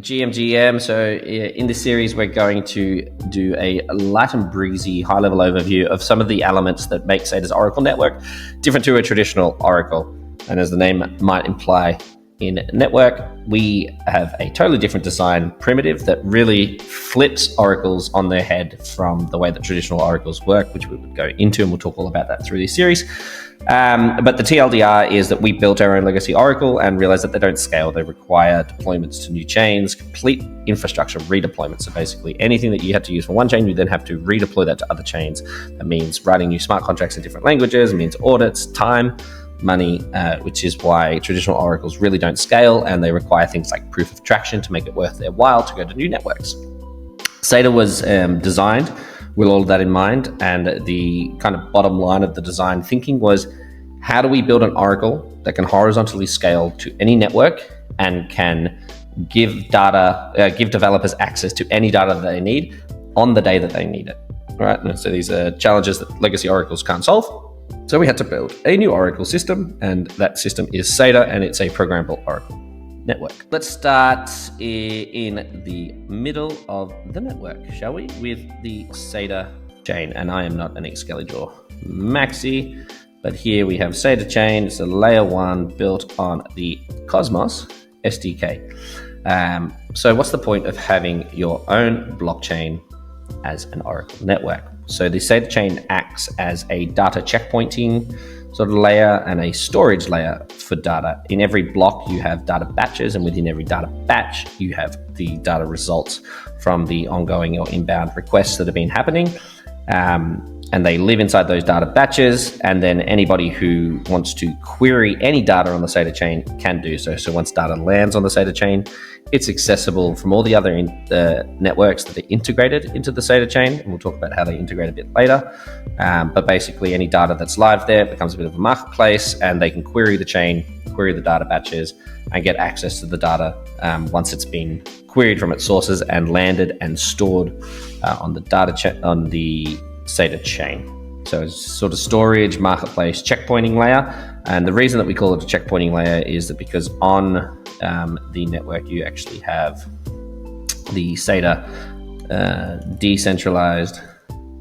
GMGM. So in this series, we're going to do a light and breezy high-level overview of some of the elements that make SEDA's Oracle network different to a traditional Oracle. And as the name might imply, in network, we have a totally different design primitive that really flips oracles on their head from the way that traditional oracles work, which we would go into, and we'll talk all about that through this series. But the TLDR is that we built our own legacy Oracle and realized that they don't scale. They require deployments to new chains, complete infrastructure redeployment. So basically anything that you had to use for one chain, you then have to redeploy that to other chains. That means writing new smart contracts in different languages. It means audits, time, money, which is why traditional oracles really don't scale, and they require things like proof of traction to make it worth their while to go to new networks. SEDA was designed with all of that in mind, and the kind of bottom line of the design thinking was, how do we build an oracle that can horizontally scale to any network and can give developers access to any data that they need on the day that they need it, right? And so these are challenges that legacy oracles can't solve. So we had to build a new Oracle system, and that system is SEDA, and it's a programmable Oracle network. Let's start in the middle of the network, shall we, with the SEDA chain. And I am not an Excalibur maxi, but here we have SEDA chain. It's a layer 1 built on the Cosmos SDK. So what's the point of having your own blockchain as an Oracle network? So the SEDA chain acts as a data checkpointing sort of layer and a storage layer for data. In every block, you have data batches, and within every data batch, you have the data results from the ongoing or inbound requests that have been happening. And they live inside those data batches, and then anybody who wants to query any data on the SEDA chain can do so. So once data lands on the SEDA chain, it's accessible from all the other networks that are integrated into the SEDA chain, and we'll talk about how they integrate a bit later. But basically, any data that's live there becomes a bit of a marketplace, and they can query the chain, query the data batches, and get access to the data once it's been queried from its sources and landed and stored on the SEDA chain. So it's sort of storage, marketplace, checkpointing layer. And the reason that we call it a checkpointing layer is that because on the network, you actually have the SEDA decentralized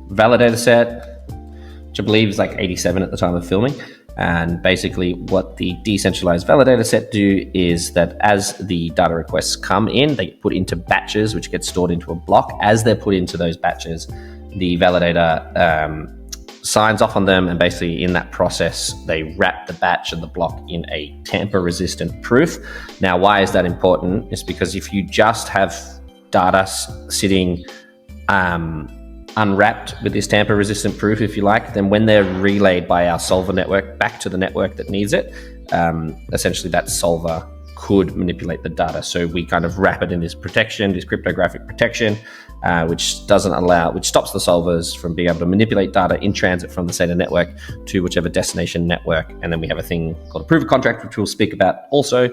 validator set, which I believe is like 87 at the time of filming. And basically what the decentralized validator set do is that as the data requests come in, they get put into batches, which get stored into a block. As they're put into those batches, the validator signs off on them, and basically in that process, they wrap the batch and the block in a tamper-resistant proof. Now, why is that important? It's because if you just have data sitting unwrapped with this tamper-resistant proof, if you like, then when they're relayed by our solver network back to the network that needs it, essentially that solver could manipulate the data. So we kind of wrap it in this protection, this cryptographic protection, which stops the solvers from being able to manipulate data in transit from the SEDA network to whichever destination network. And then we have a thing called a proof of contract, which we'll speak about also,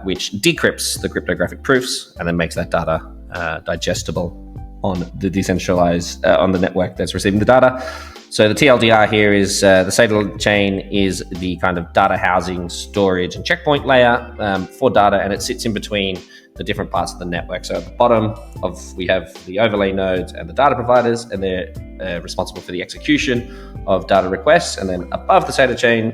which decrypts the cryptographic proofs and then makes that data digestible on the decentralized, on the network that's receiving the data. So the TLDR here is the SEDA chain is the kind of data housing, storage, and checkpoint layer for data, and it sits in between the different parts of the network. So at the bottom we have the overlay nodes and the data providers, and they're responsible for the execution of data requests. And then above the SEDA chain,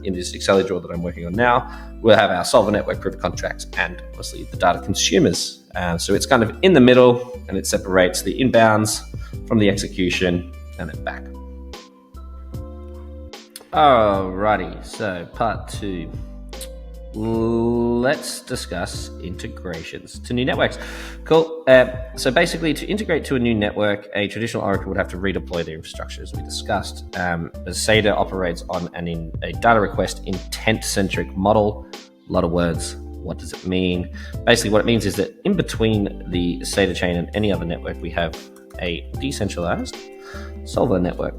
in this Excel drawer that I'm working on now, we'll have our solver network proof of contracts and obviously the data consumers. So it's kind of in the middle, and it separates the inbounds from the execution and then back. Alrighty, so part 2. Let's discuss integrations to new networks. Cool. So basically, to integrate to a new network, a traditional Oracle would have to redeploy their infrastructure, as we discussed. As SEDA operates on a data request intent-centric model. A lot of words. What does it mean? Basically, what it means is that in between the SEDA chain and any other network, we have a decentralized solver network.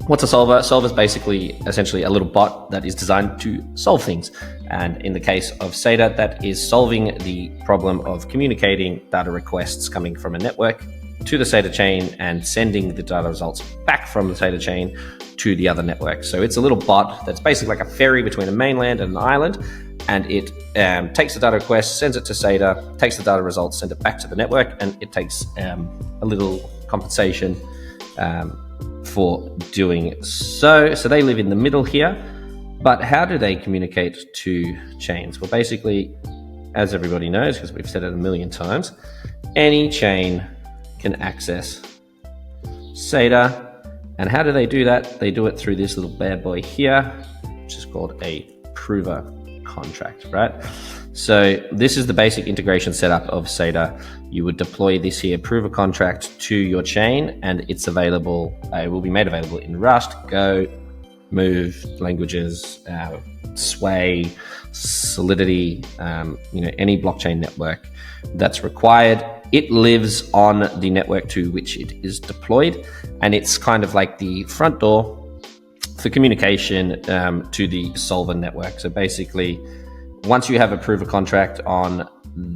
What's a solver? Solver is essentially a little bot that is designed to solve things. And in the case of SEDA, that is solving the problem of communicating data requests coming from a network to the SEDA chain and sending the data results back from the SEDA chain to the other network. So it's a little bot that's basically like a ferry between a mainland and an island. and it takes the data request, sends it to SEDA, takes the data results, sends it back to the network, and it takes a little compensation for doing so. So they live in the middle here. But how do they communicate to chains? Well, basically, as everybody knows, because we've said it a million times, any chain can access SEDA. And how do they do that? They do it through this little bad boy here, which is called a prover contract, right? So this is the basic integration setup of SEDA. You would deploy this here prover contract to your chain, and it's available. It will be made available in Rust, Go, Move languages, Sway, Solidity, any blockchain network that's required. It lives on the network to which it is deployed, and it's kind of like the front door for communication to the solver network. So basically, once you have a prover contract on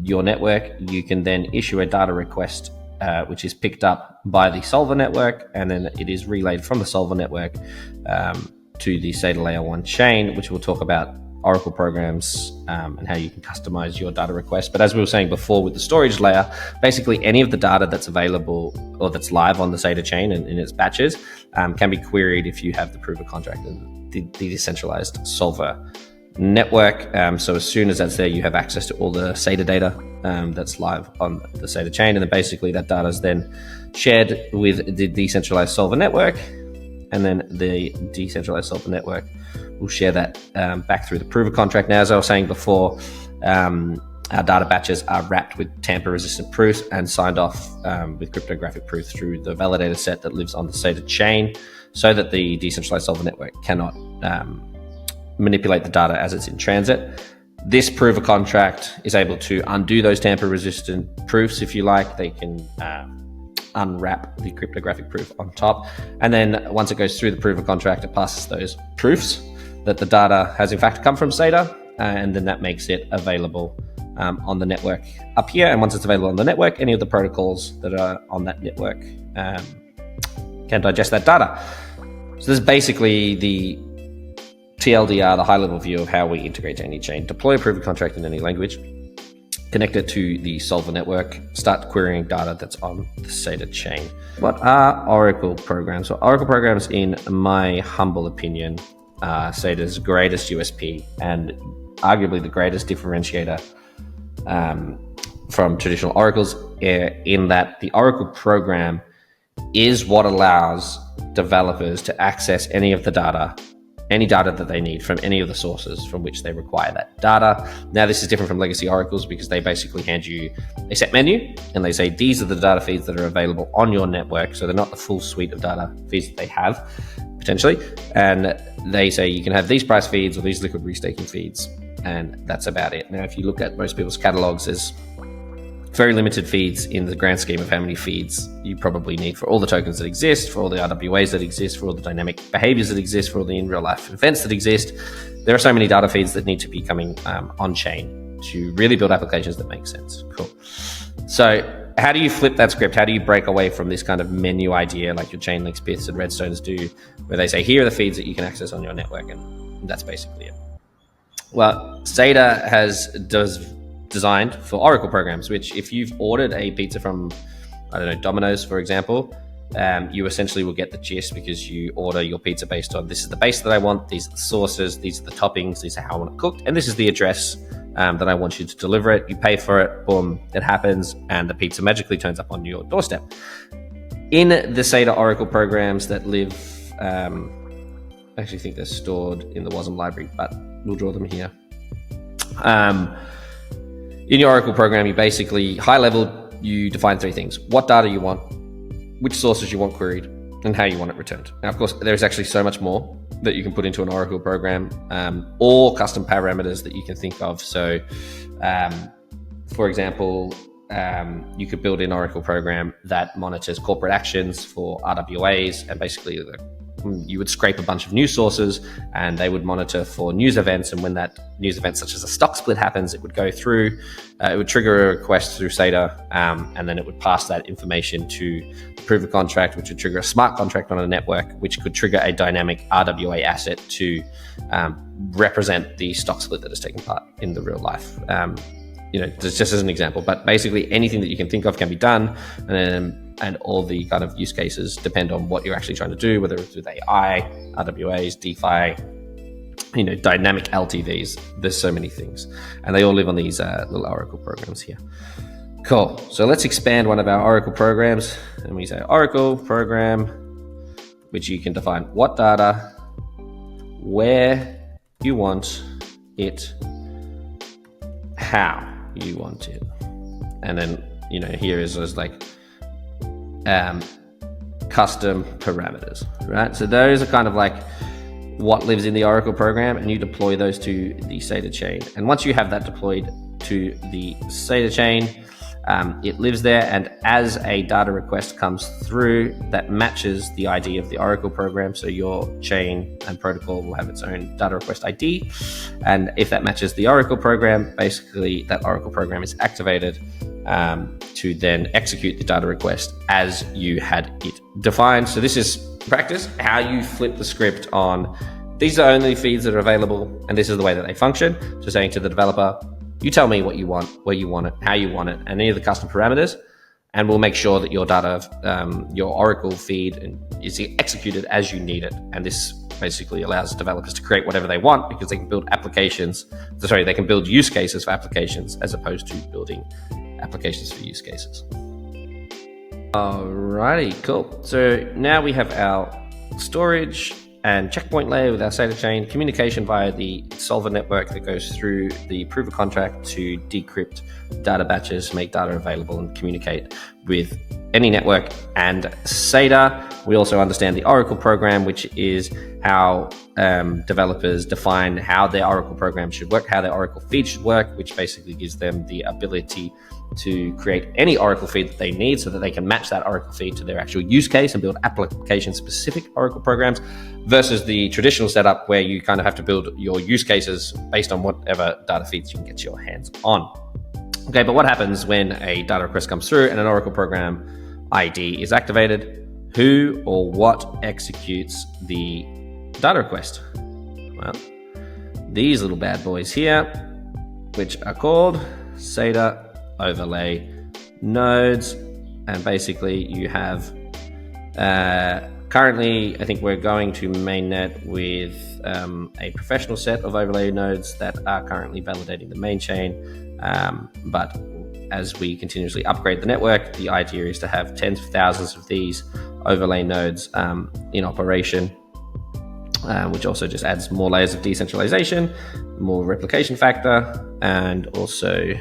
your network, you can then issue a data request, which is picked up by the solver network, and then it is relayed from the solver network to the SEDA Layer 1 chain, which we'll talk about Oracle programs and how you can customize your data request. But as we were saying before with the storage layer, basically any of the data that's available or that's live on the SEDA chain and in its batches can be queried if you have the prover contract and the decentralized solver network. So as soon as that's there, you have access to all the SEDA data that's live on the SEDA chain. And then basically that data is then shared with the decentralized solver network. And then the decentralized solver network will share that back through the prover contract. Now, as I was saying before, our data batches are wrapped with tamper-resistant proofs and signed off with cryptographic proof through the validator set that lives on the SEDA chain, so that the decentralized solver network cannot manipulate the data as it's in transit. This prover contract is able to undo those tamper-resistant proofs, if you like. They can unwrap the cryptographic proof on top. And then once it goes through the prover contract, it passes those proofs that the data has in fact come from SEDA, and then that makes it available on the network up here. And once it's available on the network, any of the protocols that are on that network can digest that data. So this is basically the TLDR, the high-level view of how we integrate to any chain. Deploy a prover contract in any language, connect it to the solver network, start querying data that's on the SEDA chain. What are Oracle programs? So Oracle programs, in my humble opinion, are SEDA's greatest USP and arguably the greatest differentiator from traditional oracles, in that the Oracle program is what allows developers to access any of the data, any data that they need from any of the sources from which they require that data. Now, this is different from legacy oracles because they basically hand you a set menu and they say, these are the data feeds that are available on your network. So they're not the full suite of data feeds that they have, potentially. And they say you can have these price feeds or these liquid restaking feeds, and that's about it. Now, if you look at most people's catalogs, there's very limited feeds in the grand scheme of how many feeds you probably need for all the tokens that exist, for all the RWAs that exist, for all the dynamic behaviors that exist, for all the in real life events that exist. There are so many data feeds that need to be coming on chain to really build applications that make sense. Cool. So how do you flip that script? How do you break away from this kind of menu idea like your Chainlinks, Bits, and Redstones do, where they say, here are the feeds that you can access on your network, and that's basically it. Well, SEDA does designed for Oracle programs, which if you've ordered a pizza from, I don't know, Domino's, for example, you essentially will get the gist, because you order your pizza based on, this is the base that I want, these are the sauces, these are the toppings, these are how I want it cooked, and this is the address that I want you to deliver it. You pay for it, boom, it happens, and the pizza magically turns up on your doorstep. In the SEDA Oracle programs that live, I actually think they're stored in the WASM library, but we'll draw them here. In your Oracle program, you basically, high level, you define three things: what data you want, which sources you want queried, and how you want it returned. Now, of course, there's actually so much more that you can put into an Oracle program, or custom parameters that you can think of. So, for example, you could build an Oracle program that monitors corporate actions for RWAs, and basically you would scrape a bunch of news sources and they would monitor for news events. And when that news event, such as a stock split, happens, it would go through, it would trigger a request through SEDA, and then it would pass that information to the proof of contract, which would trigger a smart contract on a network, which could trigger a dynamic RWA asset to represent the stock split that has taken part in the real life. Just as an example, but basically anything that you can think of can be done, and all the kind of use cases depend on what you're actually trying to do, whether it's with AI, RWAs, DeFi, dynamic LTVs. There's so many things, and they all live on these little Oracle programs here. Cool. So let's expand one of our Oracle programs, and we say Oracle program, which you can define what data, where you want it, how you want it, and then here is like custom parameters, right? So those are kind of like what lives in the Oracle program, and you deploy those to the SEDA chain. And once you have that deployed to the SEDA chain, it lives there, and as a data request comes through that matches the ID of the Oracle program, so your chain and protocol will have its own data request ID, and if that matches the Oracle program, basically that Oracle program is activated to then execute the data request as you had it defined. So this is practice how you flip the script on these are only feeds that are available, and this is the way that they function. So saying to the developer, you tell me what you want, where you want it, how you want it, and any of the custom parameters, and we'll make sure that your data, your Oracle feed is executed as you need it. And this basically allows developers to create whatever they want, because they can build they can build use cases for applications as opposed to building applications for use cases. Alrighty, cool. So now we have our storage and checkpoint layer with our SEDA chain, communication via the solver network that goes through the proof of contract to decrypt data batches, make data available, and communicate with any network and SEDA. We also understand the Oracle program, which is how developers define how their Oracle program should work, how their Oracle feed should work, which basically gives them the ability to create any Oracle feed that they need so that they can match that Oracle feed to their actual use case and build application-specific Oracle programs, versus the traditional setup where you kind of have to build your use cases based on whatever data feeds you can get your hands on. Okay, but what happens when a data request comes through and an Oracle program ID is activated? Who or what executes the data request? Well, these little bad boys here, which are called SEDA overlay nodes. And basically you have currently, I think we're going to mainnet with a professional set of overlay nodes that are currently validating the main chain, but as we continuously upgrade the network, the idea is to have tens of thousands of these overlay nodes in operation, which also just adds more layers of decentralization, more replication factor, and also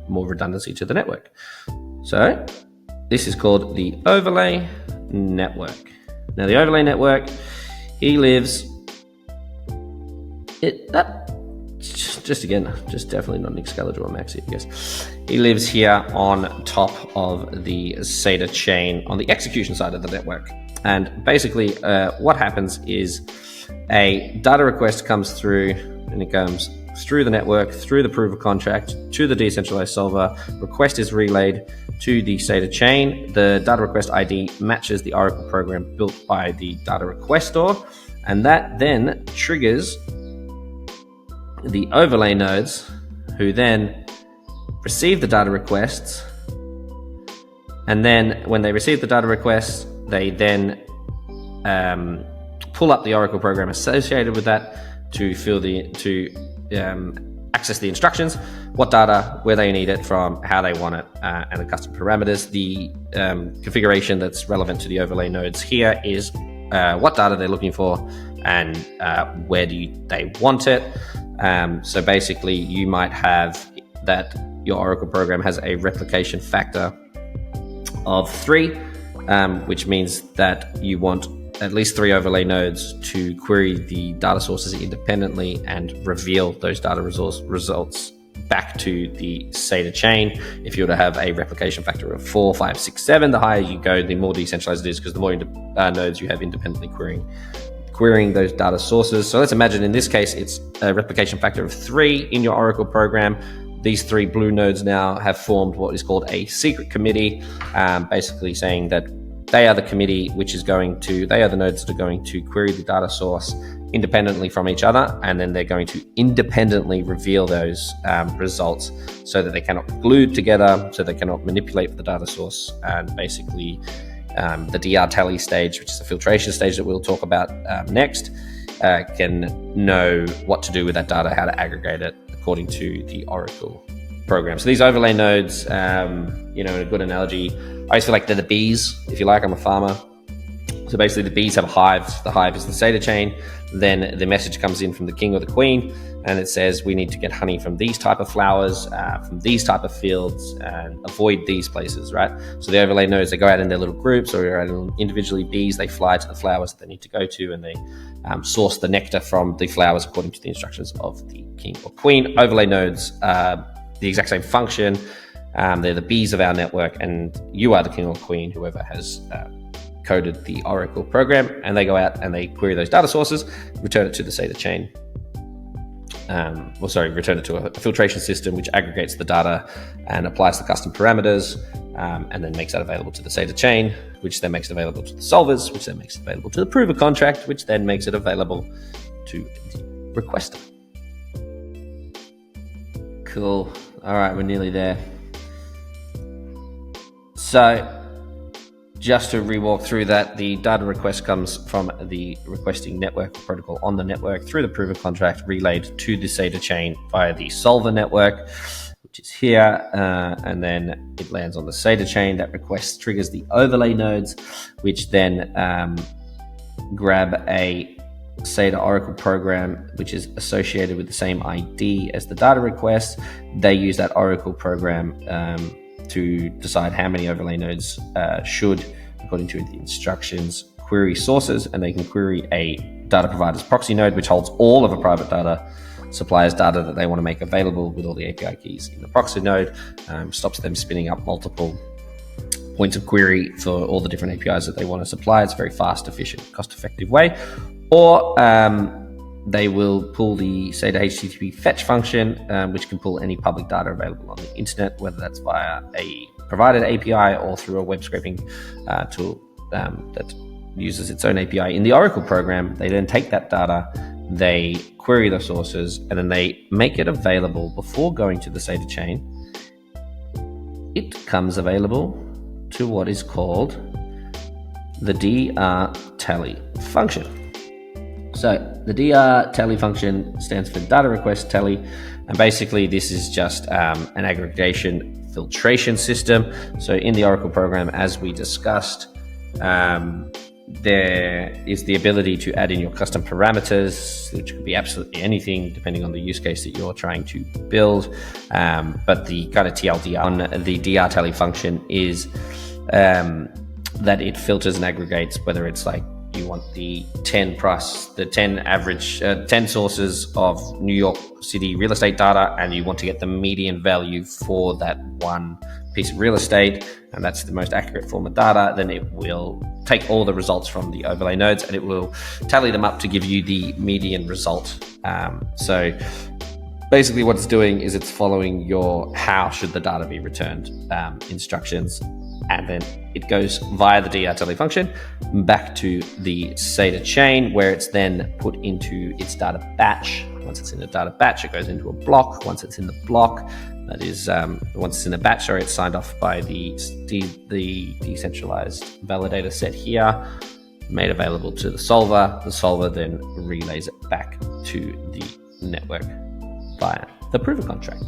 more redundancy to the network. So this is called the overlay network. Now the overlay network, he lives just definitely not an Excalibur or Maxi, I guess. He lives here on top of the SEDA chain on the execution side of the network. And basically what happens is a data request comes through, and it comes through the network, through the proof of contract, to the decentralized solver. Request is relayed to the SEDA chain. The data request ID matches the Oracle program built by the data requestor, and that then triggers the overlay nodes, who then receive the data requests. And then when they receive the data requests, they then pull up the Oracle program associated with that to access the instructions, what data, where they need it from, how they want it, and the custom parameters. The configuration that's relevant to the overlay nodes here is what data they're looking for and where they want it. So basically you might have that your Oracle program has a replication factor of 3, which means that you want at least 3 overlay nodes to query the data sources independently and reveal those data results back to the SEDA chain. If you were to have a replication factor of 4, 5, 6, 7, the higher you go, the more decentralized it is, because the more nodes you have independently querying those data sources. So let's imagine in this case, it's a replication factor of 3 in your Oracle program. These 3 blue nodes now have formed what is called a secret committee, basically saying that they are the committee they are the nodes that are going to query the data source independently from each other, and then they're going to independently reveal those results so that they cannot be glued together, so they cannot manipulate the data source. And basically the DR tally stage, which is the filtration stage that we'll talk about next, can know what to do with that data, how to aggregate it according to the Oracle program. So these overlay nodes, in a good analogy, I always feel like they're the bees, if you like. I'm a farmer. So basically the bees have hives. The hive is the SEDA chain. Then the message comes in from the king or the queen, and it says we need to get honey from these type of flowers, from these type of fields, and avoid these places, right? So the overlay nodes, they go out in their little groups, or individually bees, they fly to the flowers that they need to go to, and they source the nectar from the flowers according to the instructions of the king or queen. Overlay nodes, the exact same function. They're the bees of our network, and you are the king or queen, whoever has coded the Oracle program, and they go out and they query those data sources, return it to the SEDA chain. Return it to a filtration system which aggregates the data and applies the custom parameters, and then makes that available to the SEDA chain, which then makes it available to the solvers, which then makes it available to the prover contract, which then makes it available to the requester. Cool. All right, we're nearly there. So just to re-walk through that, the data request comes from the requesting network protocol on the network through the prover contract, relayed to the SEDA chain via the solver network, which is here, and then it lands on the SEDA chain. That request triggers the overlay nodes, which then grab a SEDA Oracle program, which is associated with the same ID as the data request. They use that Oracle program to decide how many overlay nodes should, according to the instructions, query sources, and they can query a data provider's proxy node, which holds all of a private data supplier's data that they want to make available with all the API keys in the proxy node. Stops them spinning up multiple points of query for all the different APIs that they want to supply. It's a very fast, efficient, cost-effective way. Or they will pull the SEDA HTTP fetch function, which can pull any public data available on the internet, whether that's via a provided API or through a web scraping tool that uses its own API. In the Oracle program, they then take that data, they query the sources, and then they make it available before going to the SEDA chain. It comes available to what is called the DR tally function. So the DR tally function stands for data request tally, and basically this is just an aggregation filtration system. So in the Oracle program, as we discussed, there is the ability to add in your custom parameters, which could be absolutely anything depending on the use case that you're trying to build. But the kind of TLDR on the DR tally function is that it filters and aggregates, whether it's like you want the 10 average 10 sources of New York City real estate data, and you want to get the median value for that one piece of real estate, and that's the most accurate form of data, then it will take all the results from the overlay nodes and it will tally them up to give you the median result. So basically what it's doing is it's following your how should the data be returned instructions, and then it goes via the DR tally function back to the SEDA chain, where it's then put into its data batch. Once it's in the data batch, it goes into a block. Once it's in the block, that is, once it's in the batch, it's signed off by the decentralized validator set here, made available to the solver. The solver then relays it back to the network via the prover contract.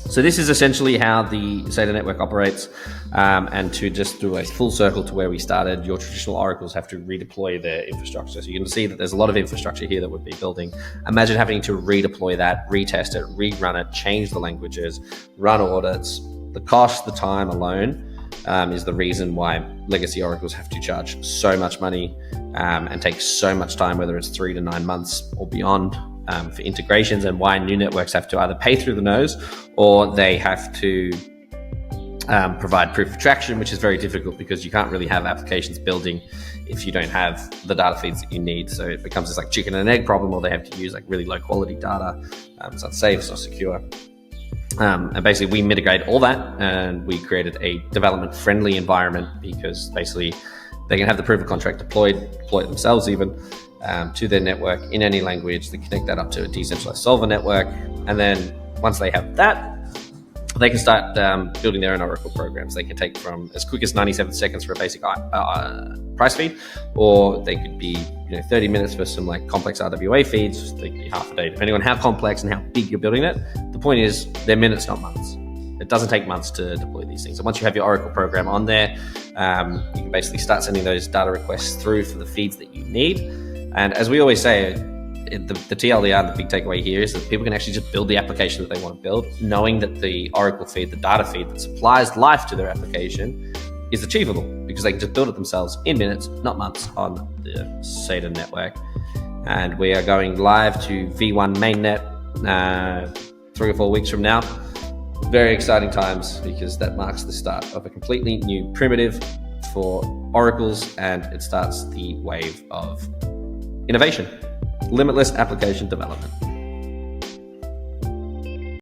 So this is essentially how the SEDA network operates, and to just do a full circle to where we started, your traditional oracles have to redeploy their infrastructure. So you can see that there's a lot of infrastructure here that would be building. Imagine having to redeploy that, retest it, rerun it, change the languages, run audits. The cost, the time alone is the reason why legacy oracles have to charge so much money and take so much time, whether it's 3 to 9 months or beyond for integrations, and why new networks have to either pay through the nose or they have to provide proof of traction, which is very difficult because you can't really have applications building if you don't have the data feeds that you need. So it becomes this like chicken and egg problem, or they have to use like really low quality data. It's unsafe, it's not secure. And basically we mitigate all that, and we created a development friendly environment, because basically they can have the proof of contract deploy it themselves even to their network in any language. They connect that up to a decentralized solver network, and then once they have that, they can start building their own Oracle programs. They can take from as quick as 97 seconds for a basic price feed, or they could be 30 minutes for some like complex RWA feeds. They could be half a day, depending on how complex and how big you're building it. The point is, they're minutes, not months. It doesn't take months to deploy these things. So once you have your Oracle program on there, you can basically start sending those data requests through for the feeds that you need. And as we always say, the TLDR, the big takeaway here, is that people can actually just build the application that they want to build, knowing that the Oracle feed, the data feed that supplies life to their application, is achievable, because they can just build it themselves in minutes, not months, on the SEDA network. And we are going live to V1 mainnet 3 or 4 weeks from now. Very exciting times, because that marks the start of a completely new primitive for oracles, and it starts the wave of innovation. Limitless application development.